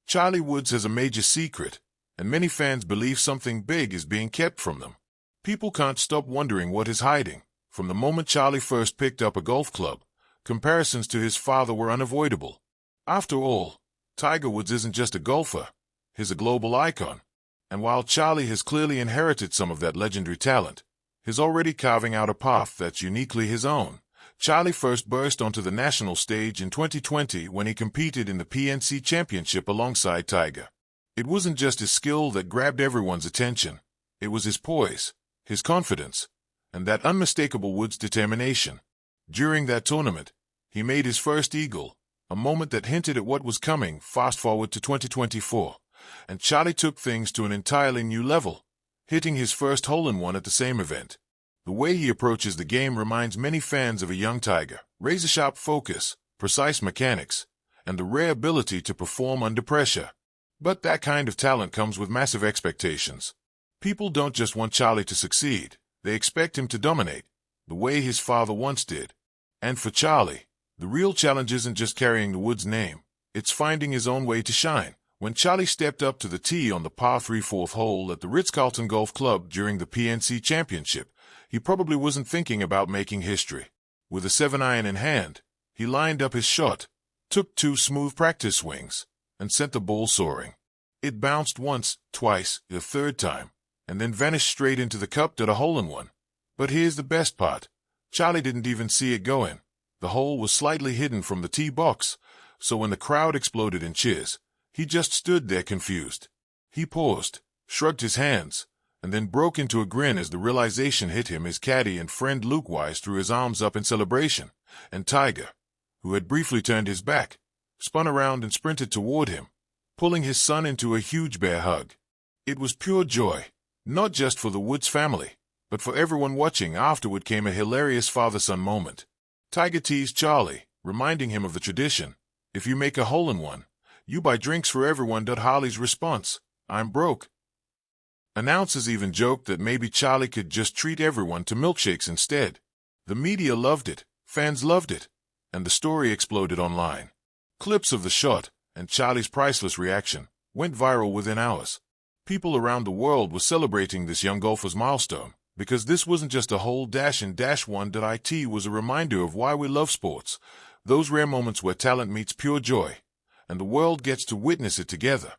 Charlie Woods has a major secret, and many fans believe something big is being kept from them. People can't stop wondering what is hiding. From the moment Charlie first picked up a golf club, comparisons to his father were unavoidable. After all, Tiger Woods isn't just a golfer, he's a global icon. And while Charlie has clearly inherited some of that legendary talent, he's already carving out a path that's uniquely his own. Charlie first burst onto the national stage in 2020 when he competed in the PNC Championship alongside Tiger. It wasn't just his skill that grabbed everyone's attention, it was his poise, his confidence, and that unmistakable Woods determination. During that tournament, he made his first eagle, a moment that hinted at what was coming. Fast forward to 2024, and Charlie took things to an entirely new level, hitting his first hole-in-one at the same event. The way he approaches the game reminds many fans of a young Tiger. Razor-sharp focus, precise mechanics, and the rare ability to perform under pressure. But that kind of talent comes with massive expectations. People don't just want Charlie to succeed, they expect him to dominate, the way his father once did. And for Charlie, the real challenge isn't just carrying the Woods name, it's finding his own way to shine. When Charlie stepped up to the tee on the par 3 fourth hole at the Ritz-Carlton Golf Club during the PNC Championship, he probably wasn't thinking about making history. With a 7-iron in hand, he lined up his shot, took 2 smooth practice swings, and sent the ball soaring. It bounced once, twice, the third time, and then vanished straight into the cup at a hole-in-one. But here's the best part. Charlie didn't even see it go in. The hole was slightly hidden from the tee box, so when the crowd exploded in cheers, he just stood there confused. He paused, shrugged his hands, and then broke into a grin as the realization hit him. His caddy and friend Luke Wise threw his arms up in celebration, and Tiger, who had briefly turned his back, spun around and sprinted toward him, pulling his son into a huge bear hug. It was pure joy, not just for the Woods family, but for everyone watching. Afterward came a hilarious father-son moment. Tiger teased Charlie, reminding him of the tradition. If you make a hole-in-one, you buy drinks for everyone. Harley's response, I'm broke. Announcers even joked that maybe Charlie could just treat everyone to milkshakes instead. The media loved it, fans loved it, and the story exploded online. Clips of the shot, and Charlie's priceless reaction, went viral within hours. People around the world were celebrating this young golfer's milestone, because this wasn't just a hole dash and dash one. It was a reminder of why we love sports, those rare moments where talent meets pure joy, and the world gets to witness it together.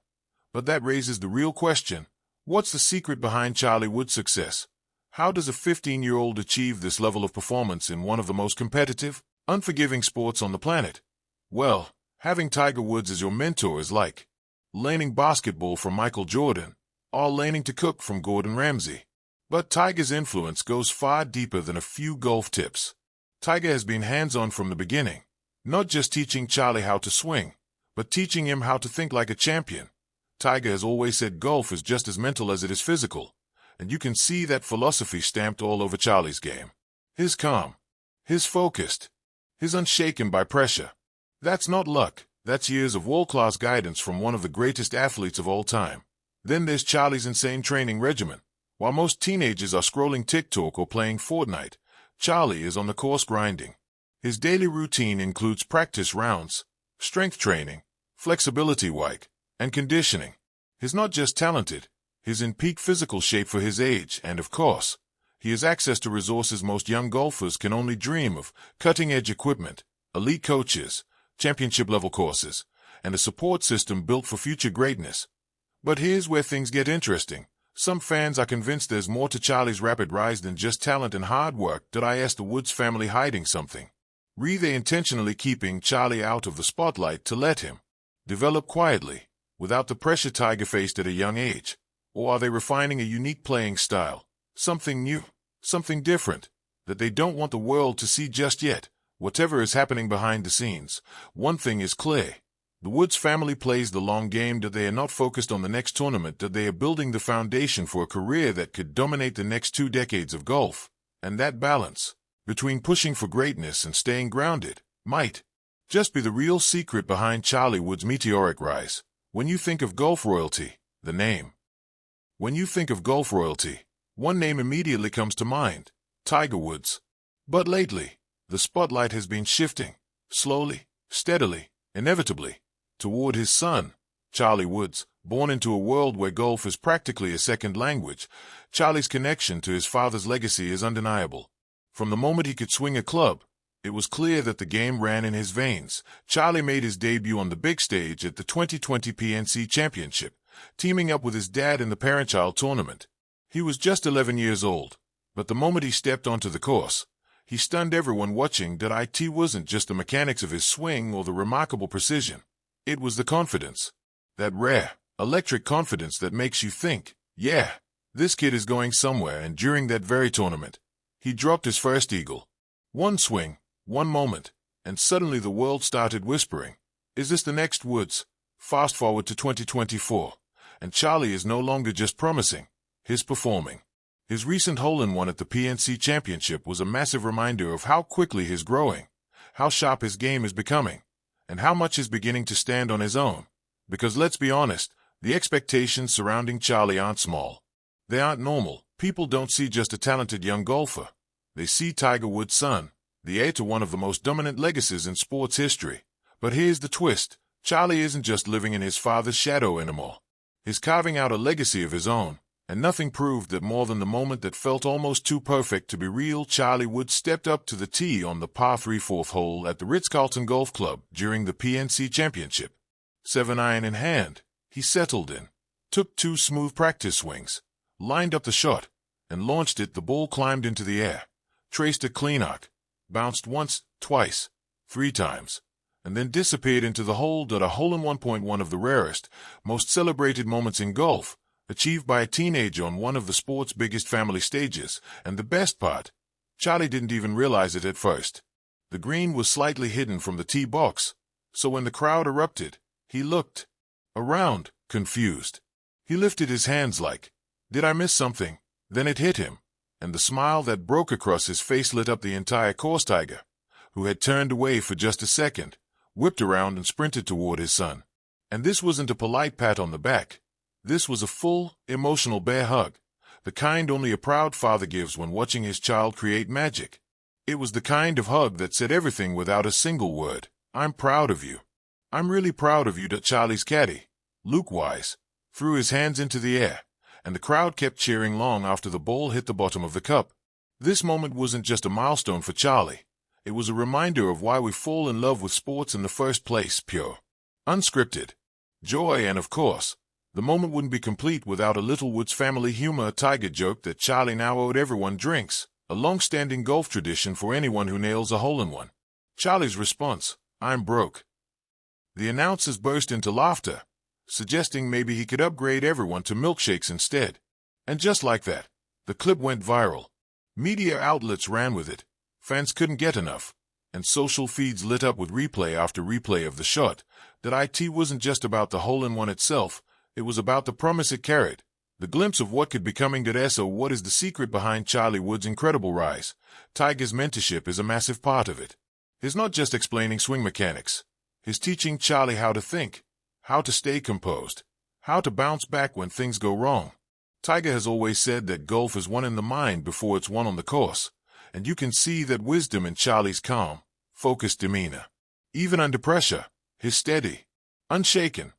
But that raises the real question. What's the secret behind Charlie Woods' success? How does a 15-year-old achieve this level of performance in one of the most competitive, unforgiving sports on the planet? Well, having Tiger Woods as your mentor is like learning basketball from Michael Jordan, or learning to cook from Gordon Ramsay. But Tiger's influence goes far deeper than a few golf tips. Tiger has been hands-on from the beginning, not just teaching Charlie how to swing, but teaching him how to think like a champion. Tiger has always said golf is just as mental as it is physical, and you can see that philosophy stamped all over Charlie's game. His calm, his focused, his unshaken by pressure. That's not luck, that's years of world-class guidance from one of the greatest athletes of all time. Then there's Charlie's insane training regimen. While most teenagers are scrolling TikTok or playing Fortnite, Charlie is on the course grinding. His daily routine includes practice rounds, strength training, flexibility work, and conditioning. He's not just talented, he's in peak physical shape for his age, and of course, he has access to resources most young golfers can only dream of: cutting-edge equipment, elite coaches, championship-level courses, and a support system built for future greatness. But here's where things get interesting. Some fans are convinced there's more to Charlie's rapid rise than just talent and hard work. Is the Woods family hiding something? Were they intentionally keeping Charlie out of the spotlight to let him develop quietly, without the pressure Tiger faced at a young age? Or are they refining a unique playing style, something new, something different, that they don't want the world to see just yet? Whatever is happening behind the scenes, one thing is clear. The Woods family plays the long game. They are not focused on the next tournament. They are building the foundation for a career that could dominate the next 2 decades of golf. And that balance, between pushing for greatness and staying grounded, might just be the real secret behind Charlie Woods' meteoric rise. When you think of golf royalty, the name. When you think of golf royalty, one name immediately comes to mind: Tiger Woods. But lately, the spotlight has been shifting, slowly, steadily, inevitably, toward his son, Charlie Woods, born into a world where golf is practically a second language, Charlie's connection to his father's legacy is undeniable. From the moment he could swing a club, it was clear that the game ran in his veins. Charlie made his debut on the big stage at the 2020 PNC Championship, teaming up with his dad in the parent-child tournament. He was just 11 years old, but the moment he stepped onto the course, he stunned everyone watching. That it wasn't just the mechanics of his swing or the remarkable precision. It was the confidence. That rare, electric confidence that makes you think, yeah, this kid is going somewhere. And during that very tournament, he dropped his first eagle. One swing, one moment, and suddenly the world started whispering, is this the next Woods? Fast forward to 2024, and Charlie is no longer just promising, he's performing. His recent hole-in-one at the PNC Championship was a massive reminder of how quickly he's growing, how sharp his game is becoming, and how much he's beginning to stand on his own. Because let's be honest, the expectations surrounding Charlie aren't small. They aren't normal. People don't see just a talented young golfer. They see Tiger Woods' son, the heir to one of the most dominant legacies in sports history. But here's the twist. Charlie isn't just living in his father's shadow anymore. He's carving out a legacy of his own. And nothing proved that more than the moment that felt almost too perfect to be real. Charlie Woods stepped up to the tee on the par 3 fourth hole at the Ritz-Carlton Golf Club during the PNC Championship. 7-iron in hand, he settled in, took 2 smooth practice swings, lined up the shot, and launched it. The ball climbed into the air, traced a clean arc, bounced once, twice, 3 times, and then disappeared into the hole. A hole-in-one, one of the rarest, most celebrated moments in golf, achieved by a teenager on one of the sport's biggest family stages. And the best part, Charlie didn't even realize it at first. The green was slightly hidden from the tee box, so when the crowd erupted, he looked around, confused. He lifted his hands like, did I miss something? Then it hit him, and the smile that broke across his face lit up the entire course. Tiger, who had turned away for just a second, whipped around and sprinted toward his son. And this wasn't a polite pat on the back. This was a full, emotional bear hug, the kind only a proud father gives when watching his child create magic. It was the kind of hug that said everything without a single word. I'm proud of you. I'm really proud of you. Charlie's caddy, Luke Wise, threw his hands into the air, and the crowd kept cheering long after the ball hit the bottom of the cup. This moment wasn't just a milestone for Charlie. It was a reminder of why we fall in love with sports in the first place. Pure, unscripted joy. And of course, the moment wouldn't be complete without a little Woods family humor. A Tiger joke that Charlie now owed everyone drinks, a long-standing golf tradition for anyone who nails a hole-in-one. Charlie's response, I'm broke. The announcers burst into laughter, suggesting maybe he could upgrade everyone to milkshakes instead. And just like that, the clip went viral. Media outlets ran with it, fans couldn't get enough, and social feeds lit up with replay after replay of the shot. That it wasn't just about the hole-in-one itself, it was about the promise it carried, the glimpse of what could be coming. So what is the secret behind Charlie Woods' incredible rise? Tiger's mentorship is a massive part of it. He's not just explaining swing mechanics. He's teaching Charlie how to think, how to stay composed, how to bounce back when things go wrong. Tiger has always said that golf is won in the mind before it's won on the course, and you can see that wisdom in Charlie's calm, focused demeanor. Even under pressure, he's steady, unshaken,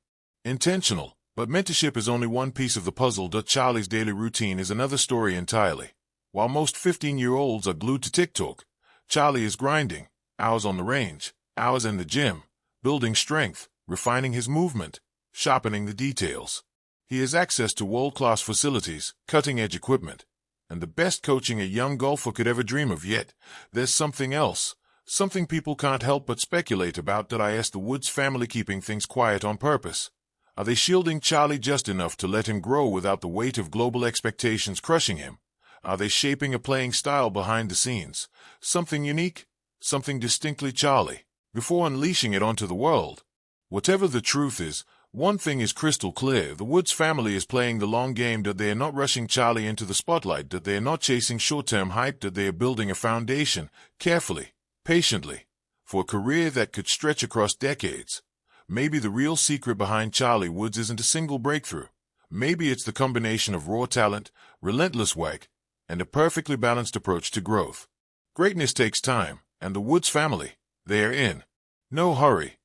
intentional. But mentorship is only one piece of the puzzle. Charlie's daily routine is another story entirely. While most 15-year-olds are glued to TikTok, Charlie is grinding, hours on the range, hours in the gym, building strength, refining his movement, sharpening the details. He has access to world-class facilities, cutting-edge equipment, and the best coaching a young golfer could ever dream of. Yet, there's something else, something people can't help but speculate about. Is the Woods family keeping things quiet on purpose? Are they shielding Charlie just enough to let him grow without the weight of global expectations crushing him? Are they shaping a playing style behind the scenes, something unique, something distinctly Charlie, before unleashing it onto the world? Whatever the truth is, one thing is crystal clear: the Woods family is playing the long game. They are not rushing Charlie into the spotlight. They are not chasing short-term hype. They are building a foundation, carefully, patiently, for a career that could stretch across decades. Maybe the real secret behind Charlie Woods isn't a single breakthrough. Maybe it's the combination of raw talent, relentless work, and a perfectly balanced approach to growth. Greatness takes time, and the Woods family, they are in no hurry.